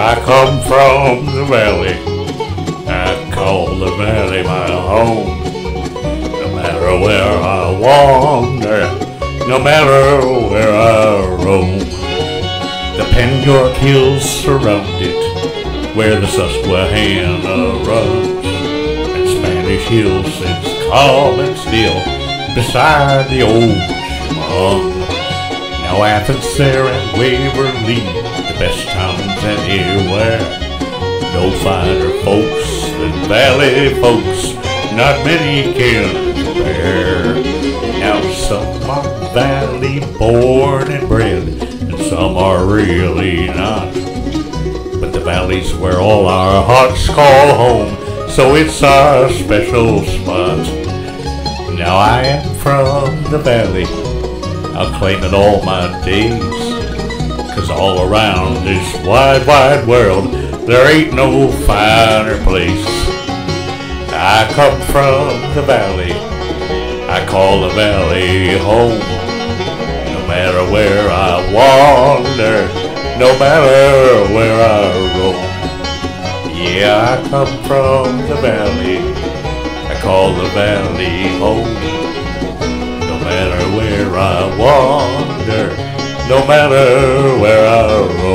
I come from the valley. I call the valley my home. No matter where I wander, no matter where I roam, the Pennyork Hills surround it, where the Susquehanna runs, and Spanish Hill sits calm and still beside the old Chemung. Now Athens, there and Waverly, the best towns anywhere. No finer folks than valley folks, not many can compare. Now some are valley born and bred, and some are really not. But the valley's where all our hearts call home, so it's our special spot. Now I am from the valley, I'll claim it all my days, 'cause all around this wide, wide world there ain't no finer place. I come from the valley, I call the valley home. No matter where I wander, no matter where I roam. Yeah, I come from the valley, I call the valley home. No matter where I wander, no matter where I roam.